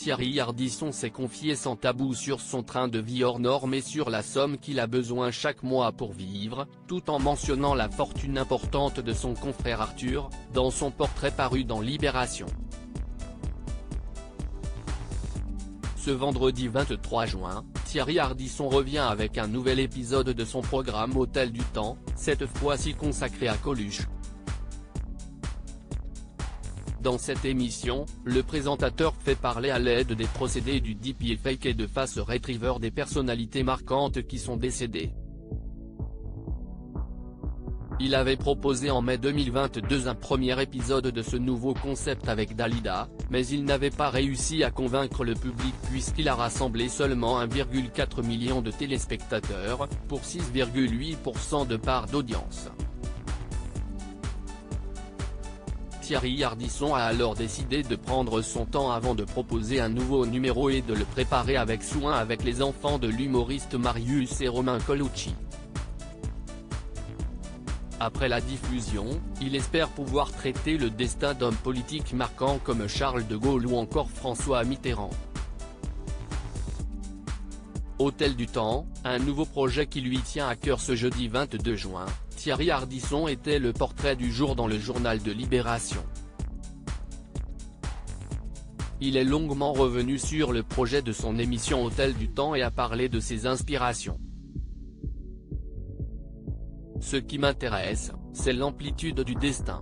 Thierry Ardisson s'est confié sans tabou sur son train de vie hors norme et sur la somme qu'il a besoin chaque mois pour vivre, tout en mentionnant la fortune importante de son confrère Arthur, dans son portrait paru dans Libération. Ce vendredi 23 juin, Thierry Ardisson revient avec un nouvel épisode de son programme Hôtel du Temps, cette fois-ci consacré à Coluche. Dans cette émission, le présentateur fait parler à l'aide des procédés du deepfake et de face retriever des personnalités marquantes qui sont décédées. Il avait proposé en mai 2022 un premier épisode de ce nouveau concept avec Dalida, mais il n'avait pas réussi à convaincre le public puisqu'il a rassemblé seulement 1,4 million de téléspectateurs, pour 6,8% de part d'audience. Thierry Ardisson a alors décidé de prendre son temps avant de proposer un nouveau numéro et de le préparer avec soin avec les enfants de l'humoriste Marius et Romain Colucci. Après la diffusion, il espère pouvoir traiter le destin d'hommes politiques marquants comme Charles de Gaulle ou encore François Mitterrand. Hôtel du Temps, un nouveau projet qui lui tient à cœur. Ce jeudi 22 juin, Thierry Ardisson était le portrait du jour dans le journal de Libération. Il est longuement revenu sur le projet de son émission Hôtel du Temps et a parlé de ses inspirations. Ce qui m'intéresse, c'est l'amplitude du destin.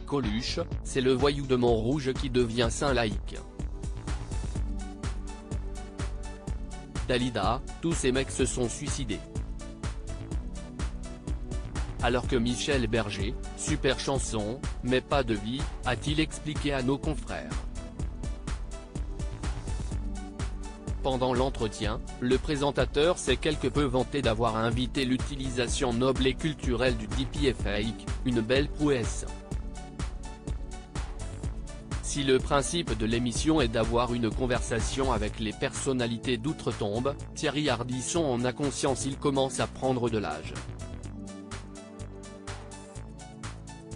Coluche, c'est le voyou de Montrouge qui devient saint laïque. Dalida, tous ces mecs se sont suicidés. Alors que Michel Berger, super chanson, mais pas de vie, a-t-il expliqué à nos confrères. Pendant l'entretien, le présentateur s'est quelque peu vanté d'avoir invité l'utilisation noble et culturelle du deepfake, une belle prouesse. Si le principe de l'émission est d'avoir une conversation avec les personnalités d'outre-tombe, Thierry Ardisson en a conscience, il commence à prendre de l'âge.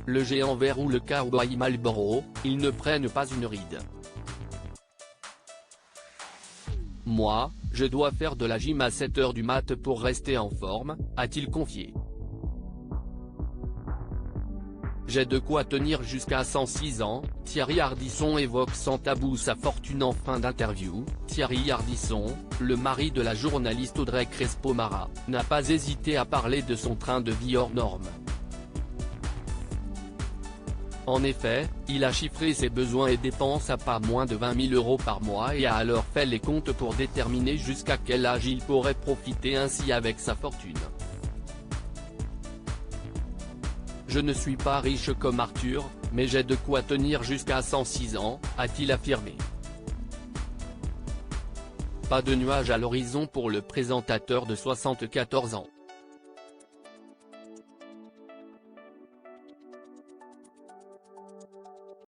Le géant vert ou le cowboy Marlboro, ils ne prennent pas une ride. Moi, je dois faire de la gym à 7 h du mat pour rester en forme, a-t-il confié. J'ai de quoi tenir jusqu'à 106 ans, Thierry Ardisson évoque sans tabou sa fortune en fin d'interview. Thierry Ardisson, le mari de la journaliste Audrey Crespo-Mara, n'a pas hésité à parler de son train de vie hors norme. En effet, il a chiffré ses besoins et dépenses à pas moins de 20 000 € par mois et a alors fait les comptes pour déterminer jusqu'à quel âge il pourrait profiter ainsi avec sa fortune. Je ne suis pas riche comme Arthur, mais j'ai de quoi tenir jusqu'à 106 ans, a-t-il affirmé. Pas de nuage à l'horizon pour le présentateur de 74 ans.